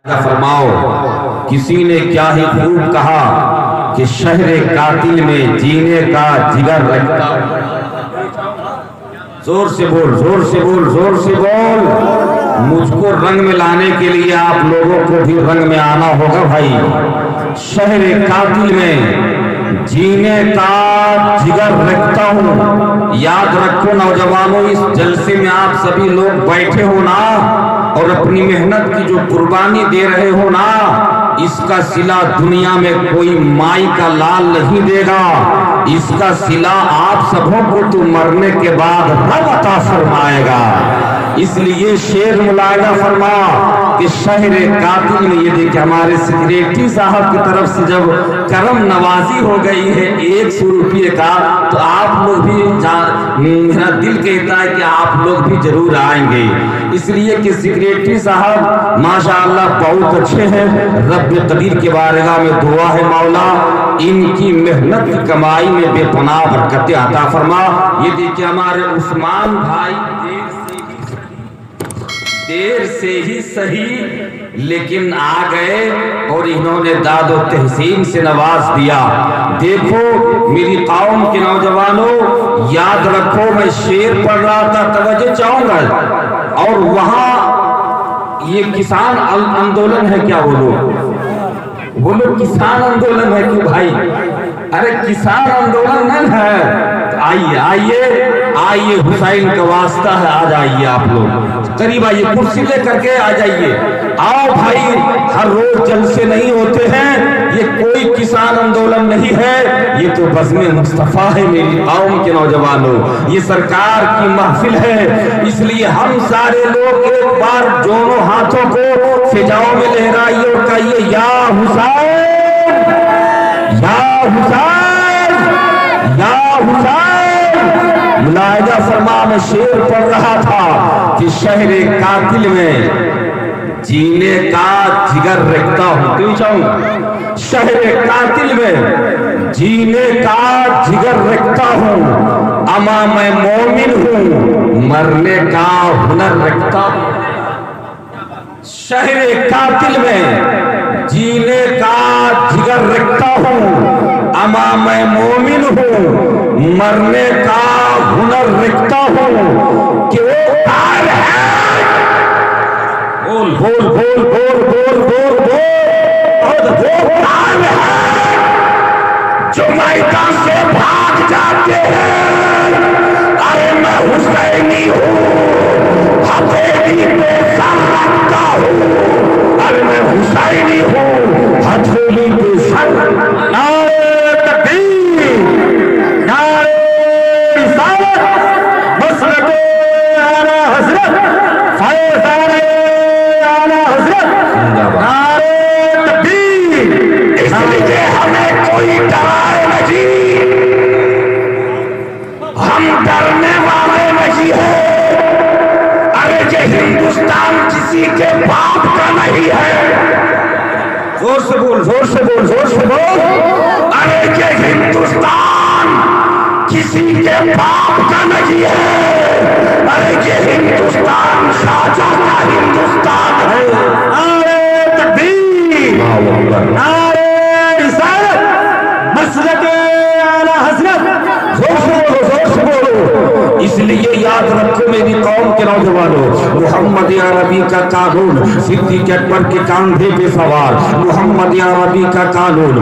فرماؤ کسی نے کیا ہی خوب کہا کہ شہر قاتل میں جینے کا جگر رکھتا ہوں۔ زور سے بول، زور سے بول، زور سے بول۔ مجھ کو رنگ میں لانے کے لیے آپ لوگوں کو بھی رنگ میں آنا ہوگا بھائی۔ شہر قاتل میں جینے کا جگر رکھتا ہوں۔ یاد رکھو نوجوانوں، اس جلسے میں آپ سبھی لوگ بیٹھے ہو نا اور اپنی محنت کی جو قربانی دے رہے ہو نا، اس کا صلہ دنیا میں کوئی مائی کا لال نہیں دے گا۔ اس کا صلہ آپ سبوں کو تو مرنے کے بعد رب عطا فرمائے گا۔ اس لیے شعر ملاحظہ فرما کہ شہر قاتل میں، یہ دیکھیں ہمارے سیکریٹری صاحب کی طرف سے جب کرم نوازی ہو گئی ہے 100 روپے کا، تو آپ لوگ بھی، میرا دل کہتا ہے کہ آپ لوگ بھی ضرور آئیں گے۔ اس لیے کہ سیکریٹری صاحب ماشاءاللہ بہت اچھے ہیں۔ رب قدیر کے بارگاہ میں دعا ہے مولا ان کی محنت کی کمائی میں بے پناہ برکتیں عطا فرما۔ یہ دیکھیں ہمارے عثمان بھائی دیر سے ہی صحیح لیکن آ گئے اور انہوں نے داد و تحسین سے نواز دیا۔ دیکھو میری قوم کے نوجوانوں، یاد رکھو میں شعر پڑھ رہا تھا، توجہ چاہوں گا، اور وہاں یہ کسان آندولن ہے کیا؟ وہ لوگ کسان آندولن ہے کیوں بھائی؟ ارے کسان آندولن نہیں ہے۔ آئیے آئیے آئیے، حسین کا واسطہ ہے، آ جائیے آپ لوگ، قریب آئیے، کرسی لے کر کے آ جائیے۔ آؤ بھائی، ہر روز جلسے نہیں ہوتے ہیں، یہ کوئی کسان آندولن نہیں ہے، یہ تو بزم مصطفیٰ ہے میری قوم کے نوجوانوں، یہ سرکار کی محفل ہے۔ اس لیے ہم سارے لوگ ایک بار دونوں ہاتھوں کو فضاؤں میں لہرائیے اور کہیے یا حسین، یا حسین، یا حسین۔ ملاحظہ فرما، میں شعر پڑھ رہا تھا کہ شہر قاتل میں جینے کا جگر رکھتا ہوں۔ کیوں چاہوں گا؟ شہر قاتل میں جینے کا جگر رکھتا ہوں، اما میں مومن ہوں، مرنے کا ہنر رکھتا ہوں۔ شہر قاتل میں جینے کا جگر رکھتا ہوں، اما میں مومن ہوں، مرنے کا ہنر رکھتا ہوں، کہ وہ کار ہے، بول بول بول بول بول بول بول، وہ کار ہے جو میدان سے بھاگ جاتے ہیں۔ ارے میں حسینی ہوں، ہتھیلی پہ سر رکھتا ہوں، ارے میں حسینی ہوں، ہتھیلی پہ سر۔ نعرہ تکبیر، نعرہ رسالت، مسلک اعلیٰ حضرت، فیضان اعلیٰ حضرت، نعرہ تکبیر۔ اس لیے ہمیں کوئی ڈرائے نہیں، ہم ڈرنے والے نہیں ہیں۔ ارے یہ ہندوستان کسی کے باپ کا نہیں ہے، زور سے بول، زور سے بول، زور سے بول۔ ارے یہ ہندوستان کسی کے باپ کا نہیں ہے، ارے یہ ہندوستان شاہجہاں کا ہندوستان ہے۔ نعرہ تکبیر، نعرہ رسالت، مسلک اعلیٰ حضرت، زور سے بولو، زور سے بولو۔ اس لیے یاد رکھو میری قوم کے نوجوانوں، محمد عربی کا قانون صدیق اکبر کے کاندھے پہ سوار، محمد عربی کا قانون،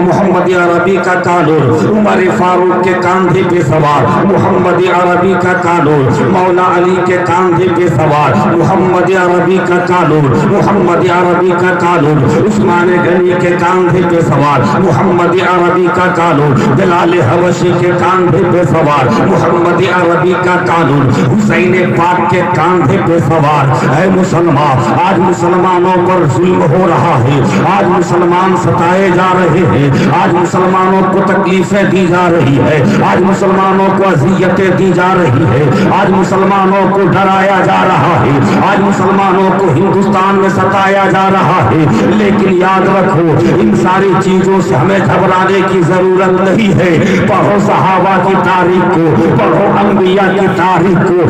محمد عربی کا قانون عمر فاروق کے کاندھے پہ سوار، محمد عربی کا قانون مولا علی کے کاندھے پہ سوار، محمد عربی کا قانون، محمد عربی کا قانون عثمان غنی کے کاندھے پہ سوار، محمد عربی کا قانون بلال حبشی کے کاندھے پہ سوار، محمد عربی کا قانون حسین پاک کے کاندھے پہ سوار۔ اے مسلمان، آج مسلمانوں پر ظلم ہو رہا ہے، آج مسلمان ستائے جا رہے ہیں، آج مسلمانوں کو تکلیفیں دی جا رہی ہے، آج مسلمانوں کو اذیتیں دی جا رہی ہے، آج مسلمانوں کو ڈرایا جا رہا ہے، آج مسلمانوں کو ہندوستان میں ستایا جا رہا ہے، لیکن یاد رکھو ان ساری چیزوں سے ہمیں گھبرانے کی ضرورت نہیں ہے۔ پڑھو صحابہ کی تاریخ کو، پڑھو انبیاء کی تاریخ کو،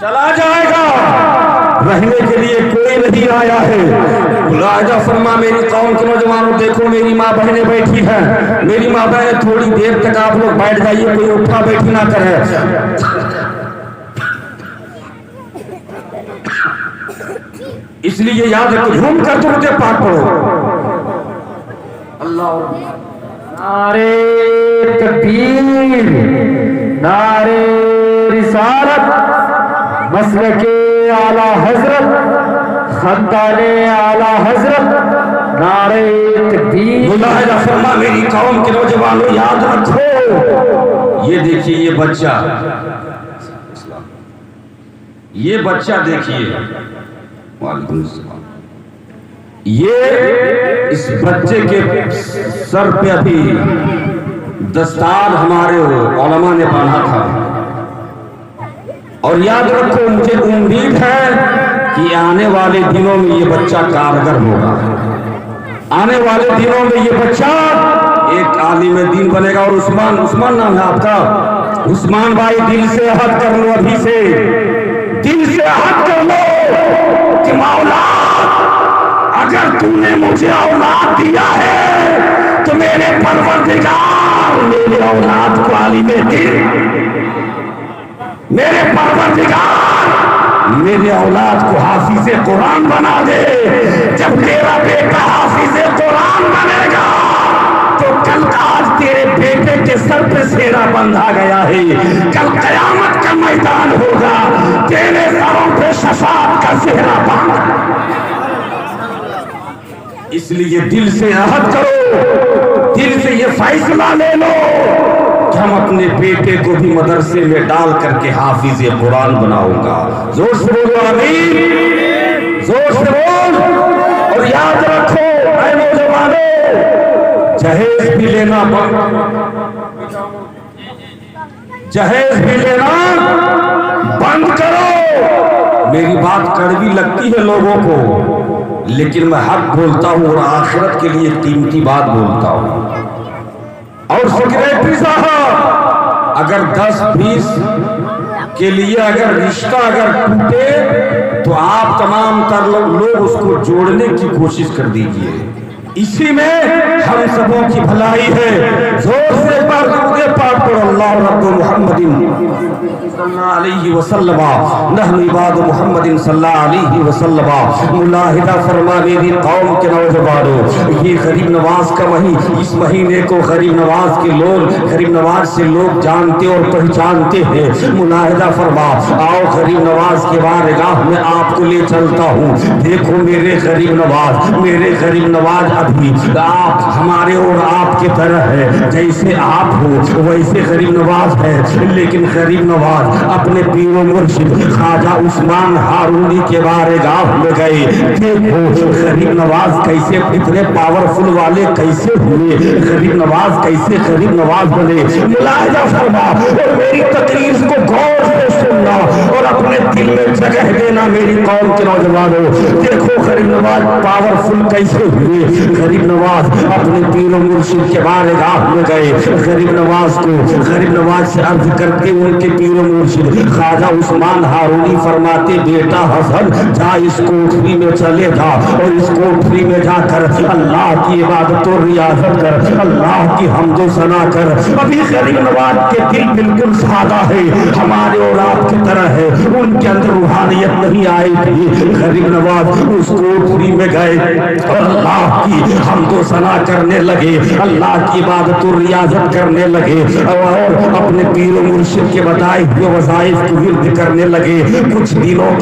چلا جائے گا، رہنے کے لیے کوئی نہیں آیا ہے۔ ملاحظہ فرما میری قوم کے نوجوانوں، دیکھو میری ماں بہنیں بیٹھی ہیں، میری ماں بہنیں تھوڑی دیر تک آپ لوگ بیٹھ جائیے، کوئی اٹھا بیٹھی نہ کرے۔ اس لیے یاد رکھو، جھوم کر درود پاک پڑھو۔ اللہ نعرے تکبیر، نعرے رسالت، مسلک اعلی حضرت، خاندان اعلی حضرت، نعرے تکبیر۔ ملاحظہ فرما میری قوم کے نوجوانوں، یاد رکھو، یہ دیکھیے یہ بچہ، یہ بچہ دیکھیے، وعلیکم السلام، یہ اس بچے کے سر پہ ابھی دستار ہمارے علماء نے باندھا تھا، اور یاد رکھو مجھے امید ہے کہ آنے والے دنوں میں یہ بچہ کارگر ہوگا، آنے والے دنوں میں یہ بچہ ایک عالم دین بنے گا۔ اور عثمان نام ہے آپ کا، عثمان بھائی دل سے عہد کر لو، ابھی سے دل سے عہد کر لو کہ مولا اگر تو نے مجھے اولاد دیا ہے تو میرے پروردگار میرے اولاد کو عالم دین، میرے پروردگار میرے اولاد کو حافظ قرآن بنا دے۔ جب تیرا بیٹا حافظ قرآن بنے گا تو کل آج تیرے بیٹے کے سر پہ سیرا بندھا گیا ہے، کل قیامت کا میدان ہوگا، تیرے سروں پہ شفاعت کا سہرا باندھا۔ اس لیے دل سے عہد کرو، دل سے یہ فیصلہ لے لو کہ ہم اپنے بیٹے کو بھی مدرسے میں ڈال کر کے حافظ قرآن بناؤں گا۔ زور سے بولو آمین، زور سے بول۔ اور یاد رکھو اے نوجوانوں، جہیز بھی لینا جہیز بھی لینا بند کرو۔ میری بات کڑوی لگتی ہے لوگوں کو، لیکن میں حق بولتا ہوں اور آخرت کے لیے قیمتی بات بولتا ہوں۔ اور سیکریٹری صاحب، اگر 10-20 کے لیے اگر رشتہ اگر ٹوٹے تو آپ تمام تر لوگ اس کو جوڑنے کی کوشش کر دیجئے، اسی میں ہم سبوں کی بھلائی ہے۔ زور سے پڑھ درود پاک پڑھو، اللہ رب محمد صلی اللہ علیہ وسلم، نحن عباد محمد صلی اللہ علیہ وسلم۔ ملاحظہ فرما میری قوم کے نوجوانوں، یہ غریب نواز کا اس مہینے کو غریب نواز کے لوگ، غریب نواز سے لوگ جانتے اور پہچانتے ہیں۔ ملاحظہ فرما، آؤ غریب نواز کے بارگاہ میں آپ کو لے چلتا ہوں۔ دیکھو میرے غریب نواز، میرے غریب نواز ابھی آپ ہمارے اور آپ کے طرح ہے، جیسے آپ ہو ویسے غریب نواز ہے، لیکن غریب نواز اپنے پیر و مرشد خواجہ عثمان ہارونی کے بارگاہ میں گئے۔ دیکھو غریب نواز کیسے اتنے پاورفل والے کیسے ہوئے، غریب نواز کیسے غریب نواز بنے۔ ملاحظہ فرما اور میری تقریر کو غور سے سننا اور اپنے دل میں جگہ دینا میری قوم کے نوجوانوں۔ دیکھو غریب نواز پاورفل کیسے ہوئے۔ غریب نواز اپنے پیر و مرشد کے بارگاہ میں گئے، غریب نواز کو غریب نواز سے عرض کرتے ان کے پیر و مرشد خواجہ عثمان ہارونی فرماتے، بیٹا حسن جا اس کوٹری میں چلے جا اور اس کوٹری میں جا کر اللہ کی عبادت و ریاضت کر، اللہ کی حمد و ثنا کر۔ ابھی غریب نواز کے دل بالکل سادہ ہے، ہمارے اور آپ کی طرح ہے، ان کے اندر روحانیت نہیں آئی تھی۔ غریب نواز اس کوٹری میں گئے اور اللہ کی حمد و ثنا کرنے لگے، اللہ کی عبادت و ریاضت کرنے لگے اور اپنے پیر و مرشد کے بتائے ہوئے وظائف کو ورد کرنے لگے۔ کچھ دنوں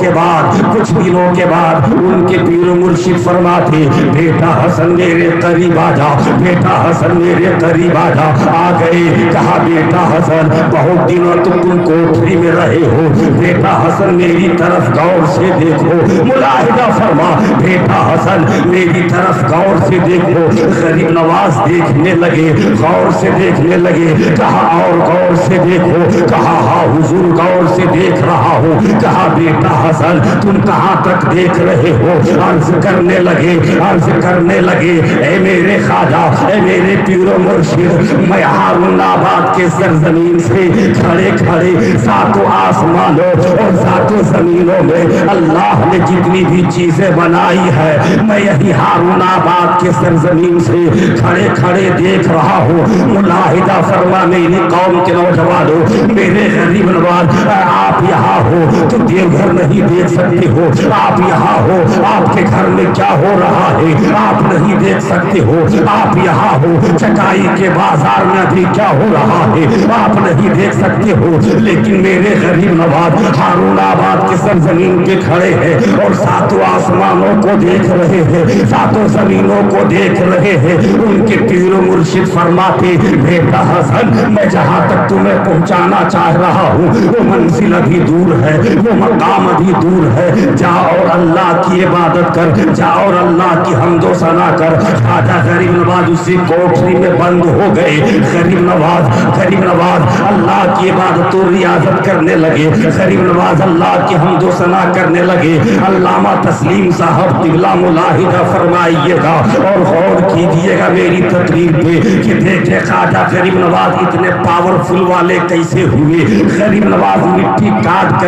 کے بعد ان کے پیر و مرشد فرماتے، بیٹا حسن میرے قریب آ جا، بیٹا حسن میرے قریب آ جا۔ آ گئے، کہا بیٹا حسن بہت دنوں تم کوٹری میں رہے ہو، بیٹا حسن میری طرف غور سے دیکھو۔ ملاحظہ فرما بیٹا حسن میری طرف غور سے دیکھو. غریب نواز دیکھنے لگے, غور سے دیکھنے لگے. کہا اور غور سے دیکھو. کہا ہاں حضور غور سے دیکھ رہا ہوں. کہا بیٹا حسن تم کہاں تک دیکھ رہے ہو؟ عرض کرنے لگے اے میرے خواجہ, اے میرے پیر و مرشد, میں ہارون آباد کے سرزمین سے کھڑے کھڑے ساتوں آسمانوں اور ساتوں زمینوں میں اللہ نے جتنی بھی چیزیں بنائی ہے میں یہی ہارون آباد کے سرزمین سے کھڑے کھڑے دیکھ رہا ہوں. ملاحظہ فرما میری قوم کے نوجوانوں, میرے غریب نواز, آپ یہاں ہو تو دیوگھر نہیں دیکھ سکتے ہو. آپ یہاں ہو, آپ کے گھر میں کیا ہو رہا ہے آپ نہیں دیکھ سکتے ہو. آپ یہاں ہو, چکائی کے بازار میں ابھی کیا ہو رہا ہے آپ نہیں دیکھ سکتے ہو. لیکن میرے غریب نواز ہارون آباد کے سرزمین پہ کھڑے ہیں اور ساتوں آسمانوں کو دیکھ رہے ہیں, ساتوں زمینوں کو دیکھ رہے ہیں. ان کے پیر و مرشد فرماتے بیٹا حسن میں جہاں تک تمہیں پہنچانا چاہ رہا ہوں وہ منزل ابھی دور ہے, وہ مقام ابھی دور ہے. جا اور اللہ کی عبادت کر, جا اور اللہ کی حمد و ثنا کر. خواجہ غریب نواز اسی کوٹری میں بند ہو گئے. غریب نواز اللہ کی عبادت و ریاضت کرنے لگے. غریب نواز اللہ کی حمد و ثنا کرنے لگے. علامہ تسلیم صاحب قبلہ ملاحظہ فرمائیے گا اور غور کیجیے گا میری تقریر پہ کہ دیکھیں خواجہ غریب نواز اتنے پاورفل والے کیسے ہوئے. غریب نواز مٹی کاٹ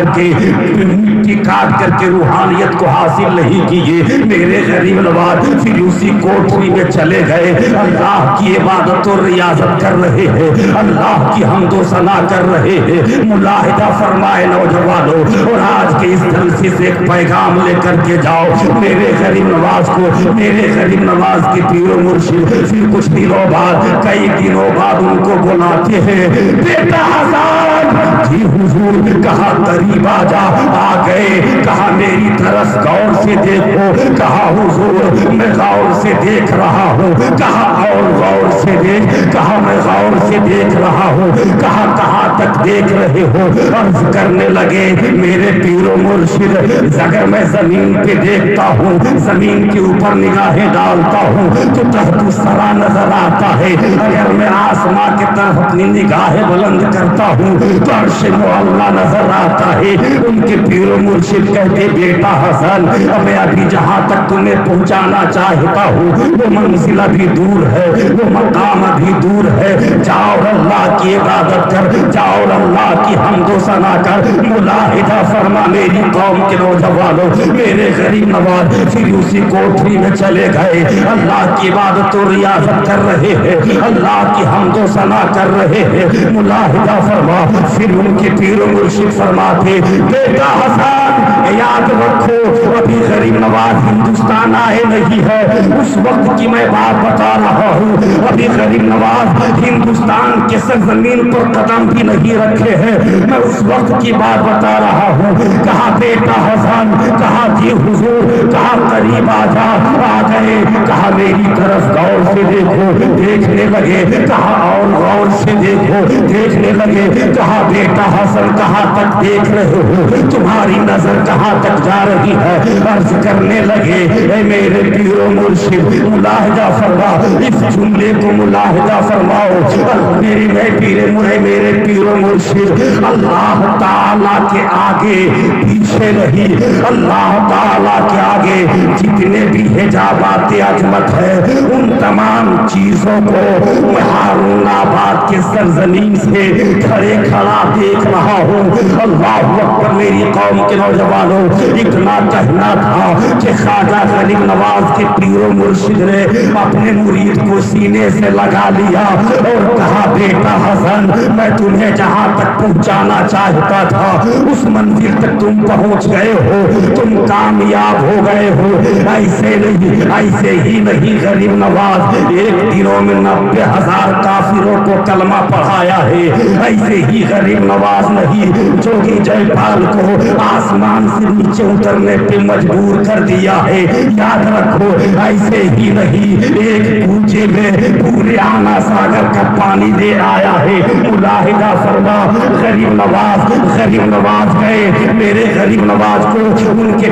کر کے روحانیت کو حاصل نہیں کیے. میرے غریب نواز پھر اسی کوٹری میں چلے گئے, اللہ کی عبادت و ریاضت کر رہے ہیں, اللہ کی حمد و ثنا کر رہے ہیں. ملاحظہ فرمائے نوجوانوں, اور آج کے اس جلسے سے ایک پیغام لے کر کے جاؤ میرے غریب نواز کو. میرے غریب نواز کے پیر و مرشد پھر کچھ دنوں بعد, کئی دنوں بعد ان کو بلاتے ہیں بیٹا حسن. جی حضور. کہا قریب آ جا. آ گئے. کہا میری طرف غور سے دیکھو. کہا حضور میں غور سے دیکھ رہا ہوں. کہا اور غور سے دیکھ. کہا میں غور سے دیکھ رہا ہوں. کہا کہاں تک دیکھ رہے ہو؟ عرض کرنے لگے میرے پیر و مرشد اگر میں زمین پہ دیکھتا ہوں, زمین کے اوپر نگاہیں ڈالتا ہوں تو تحت الثری نظر آتا ہے. اگر میں آسمان کی طرف اپنی نگاہیں بلند کرتا ہوں تو عرش معلیٰ نظر آتا ہے. ان کے پیر و مرشد کہتے بیٹا حسن میں ابھی جہاں تک تمہیں پہنچانا چاہتا ہوں وہ منزل ابھی دور ہے, وہ مقام ابھی دور ہے. جاؤ اللہ کی عبادت کر, جاؤ اللہ کی حمد و ثنا کر. ملاحظہ فرما میری قوم کے نوجوانوں, میرے غریب نواز پھر اسی کوٹری میں چلے گئے. اللہ کی عبادت و ریاضت کر رہے ہیں, اللہ کی حمد و ثنا کر رہے ہیں. ملاحظہ فرما پھر ان کے پیر و مرشد فرماتے بیٹا حسن یاد رکھو ابھی غریب نواز ہندوستان آئے نہیں ہے. اس وقت کی میں بات بتا رہا ہوں. ابھی غریب نواز ہندوستان کے سرزمین پر قدم بھی نہیں رکھے ہیں. میں اس وقت کی بات بتا رہا ہوں. کہا بیٹا حسن. کہا جی حضور. کہا قریب آ جا. آ گئے. کہا میری طرف غور سے دیکھو. دیکھنے لگے. کہا اور غور سے دیکھو. دیکھنے لگے. کہا بیٹا حسن کہاں تک دیکھ رہے ہو, تمہاری نظر کہاں تک جا رہی ہے؟ عرض کرنے لگے اے میرے پیر و مرشد ملاحظہ فرما, اس جملے کو ملاحظہ فرماؤ. میرے پیر و مرشد اللہ تعالیٰ کے آگے پیچھے نہیں, اللہ تعالیٰ کے آگے جتنے بھی حجابات عظمت ہے ان تمام چیزوں کو میں ہارون آباد کے سرزمین سے کھڑے کھڑا دیکھ رہا ہوں. اللہ اکبر. میری قوم کے نوجوانوں اتنا کہنا تھا کہ خواجہ غریب نواز کے پیر و مرشد نے اپنے مرید کو سینے سے لگا لیا اور کہا بیٹا حسن میں تمہیں جہاں تک پہنچانا چاہتا تھا اس منزل تک تم پہنچ گئے ہو, تم کامیاب ہو گئے ہو. ایسے ہی نہیں غریب نواز ایک دنوں میں 90,000 کافروں کو کلمہ پڑھایا ہے. ایسے ہی غریب نواز نہیں جوگی جے پال کو آسمان سے نیچے اترنے پہ مجبور کر دیا ہے. یاد رکھو ایسے ہی نہیں ایک کوچے میں پورے آنا ساگر کا پانی دے آیا ہے. ملاحظہ فرما غریب نواز گئے. میرے غریب نواز کو ان کے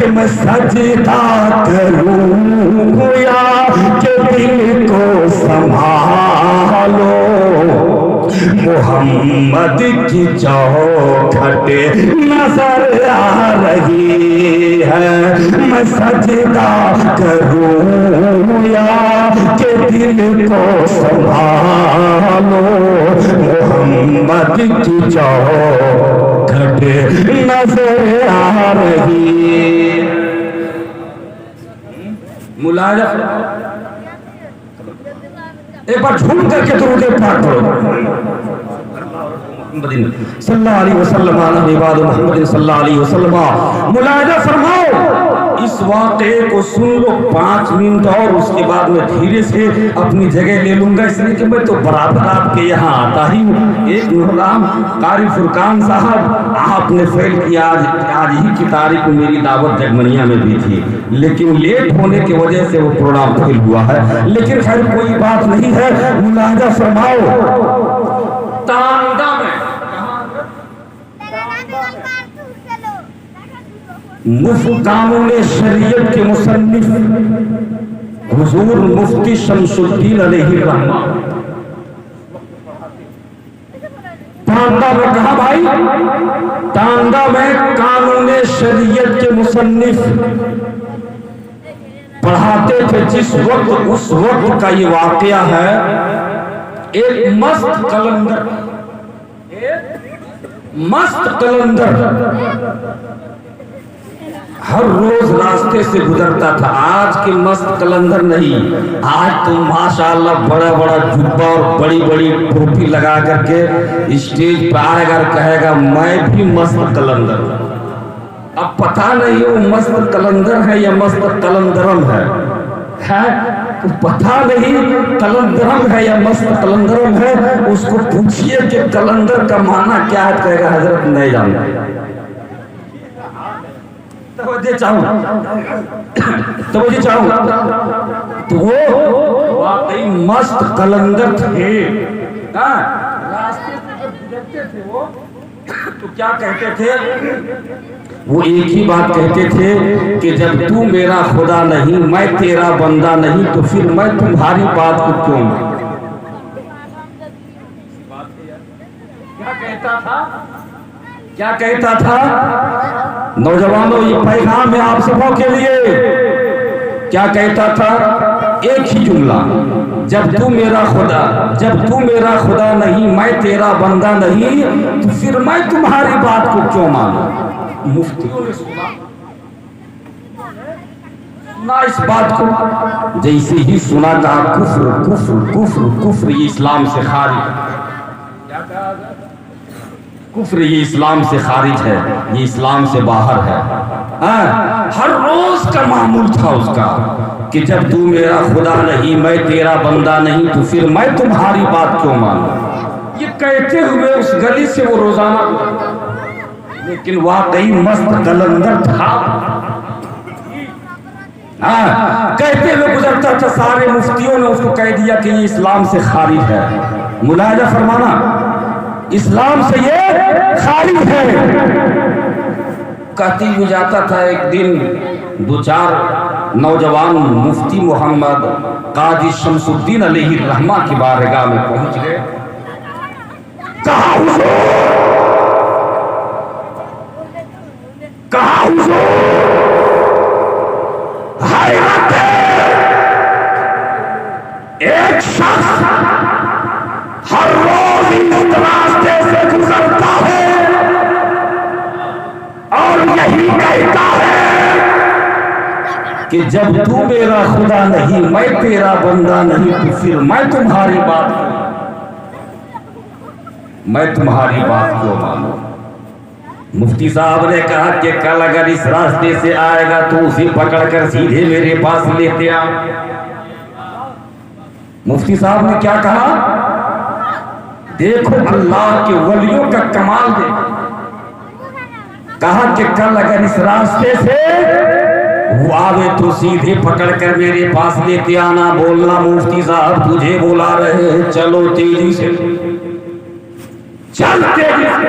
کہ میں سجدہ کروں یا کہ دل کو سنبھالو محمد کی چوکھٹ نظر آ رہی ہے میں سجدہ کروں یا کہ دل کو سنبھالو محمد کی چوکھٹ نظر آ رہی ملاحظہ ایک بار جھوم کر کے درود پاک پڑھو صلی اللہ علیہ وسلم علی عباد محمد صلی اللہ علیہ وسلم. ملاحظہ فرماؤ اس واقعے کو سن لو 5 منٹ اور اس کے بعد میں دھیرے سے اپنی جگہ لے لوں گا، اس لیے کہ میں تو برابر آپ کے یہاں آتا ہی ہوں. ایک نورالعام قاری فرقان صاحب آپ نے فیل کیا، آج ہی کی تاریخ میں میری دعوت جگمنیا میں بھی تھی لیکن لیٹ ہونے کی وجہ سے وہ پروگرام فیل ہوا ہے، لیکن خیر کوئی بات نہیں ہے. ملاحظہ فرماؤ تاندا میں قانون شریعت کے مصنف حضور مفتی شمس الدین علیہ الرحمہ تاندا میں کہا بھائی، تاندا میں قانون شریعت کے مصنف پڑھاتے تھے جس وقت، اس وقت کا یہ واقعہ ہے. ایک مست قلندر ہر روز راستے سے گزرتا تھا. آج کے مست قلندر نہیں، آج تو ماشاءاللہ بڑا بڑا جبہ اور بڑی بڑی ٹوپی لگا کر کے اسٹیج پہ آئے گا، کہے گا میں بھی مست قلندر ہوں. اب پتہ نہیں وہ مست قلندر ہے یا مست قلندرم ہے، پتہ نہیں قلندرم ہے یا مست قلندرم ہے. اس کو پوچھئے کہ قلندر کا معنی کیا ہے، کہے گا حضرت نہیں جانتا. توجہ چاہوں تو وہ واقعی مست قلندر تھے. راستے سے گزرتے تھے وہ تو کیا کہتے تھے، وہ ایک ہی بات کہتے تھے کہ جب تو میرا خدا نہیں، میں تیرا بندہ نہیں، تو پھر میں تمہاری بات کو کیوں مانوں. کیا کہتا تھا نوجوانوں، یہ پیغام ہے آپ سبوں کے لیے. کیا کہتا تھا، ایک ہی جملہ، جب تو میرا خدا نہیں، میں تیرا بندہ نہیں، تو پھر میں تمہاری بات کو کیوں مانوں. مفتیوں نے سنا اس بات کو، جیسے ہی سنا کہا کفر کفر کفر کفر، یہ اسلام سے خارج ہے. کفر یہ اسلام سے خارج ہے، یہ اسلام سے باہر ہے. ہر روز کا معمول تھا اس کا کہ جب تو میرا خدا نہیں، میں تیرا بندہ نہیں، تو پھر میں تمہاری بات کیوں مانوں. یہ کہتے ہوئے اس گلی سے وہ روزانہ، لیکن واقعی مست قلندر تھا. کہتے ہوئے گزرتا تھا، سارے مفتیوں نے اس کو کہہ دیا کہ یہ اسلام سے خارج ہے. ملاحظہ فرمانا، اسلام سے یہ خارج ہے. کہتی ہو جاتا تھا. ایک دن 2-4 نوجوان مفتی محمد قاضی شمس الدین علیہ الرحمہ کی بارگاہ میں پہنچ گئے. کہا حضور حیرت ہے، ایک شخص ہر روز اس راستے سے گزرتا ہے اور یہی کہتا ہے کہ جب تو میرا خدا نہیں، میں تیرا بندہ نہیں، تو پھر میں تمہاری بات کیوں مانوں. مفتی صاحب نے کہا کہ کل اگر اس راستے سے آئے گا تو اسے پکڑ کر سیدھے میرے پاس لیتے آ. مفتی صاحب نے کیا کہا، دیکھو اللہ کے ولیوں کا کمال دے. کہا کہ کل اگر اس راستے سے وہ آوے تو سیدھے پکڑ کر میرے پاس لیتے آنا. بولنا مفتی صاحب تجھے بلا رہے ہیں، چلو تیزی سے، چل تیزی سے.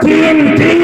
3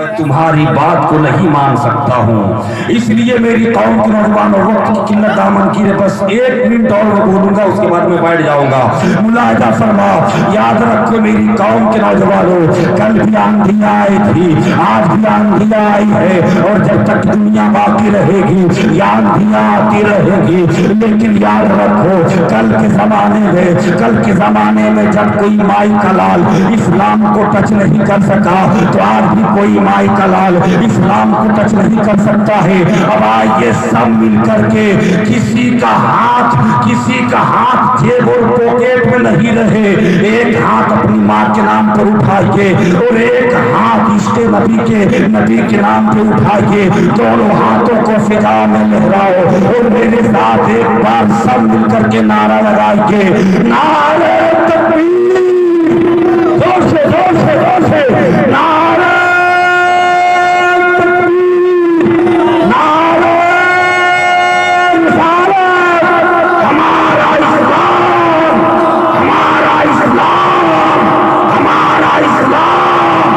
میں تمہاری بات کو نہیں مان سکتا ہوں، اس لیے میری قوم کے نوجوانوں وقت کی قلت دامن کی ہے، بس 1 منٹ اور میں بولوں گا، اس کے بعد میں بیٹھ جاؤں گا۔ ملاحظہ فرما، یاد رکھو میری قوم کے نوجوانوں، کل بھی آندھیاں آئی تھی، آج بھی آندھیاں آئی ہے، اور جب تک دنیا باقی رہے گی یہ آندھیاں آتی رہے گی، لیکن یاد رکھو کل کے زمانے میں جب کوئی مائی کا لال اسلام کو ٹچ نہیں کر سکا تو آج بھی کوئی مائی کا لال اسلام کو ٹچ نہیں کر سکتا ہے۔ اب آئیے سب مل کر کے کسی کا ہاتھ جیب اور پاکٹ میں نہیں رہے، ایک ہاتھ اپنی ماں کے نام پر اٹھائیے اور ایک ہاتھ عشق نبی کے نام پہ اٹھائیے، دونوں ہاتھوں کو فضا میں لہراؤ اور میرے ساتھ ایک بار سب مل کر کے نعرہ لگائیے، نعرہ تکبیر، زور سے نعرہ تکبیر، نعرہ رسالت، ہمارا اسلام،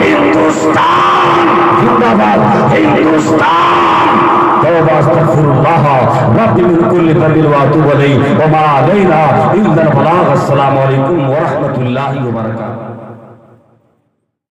ہندوستان زندہ باد، ہندوستان۔ توبہ استغفر اللہ رب من کل ذنب واتوب الیہ وما علینا الا البلاغ۔ السلام علیکم ورحمۃ اللہ وبرکاتہ۔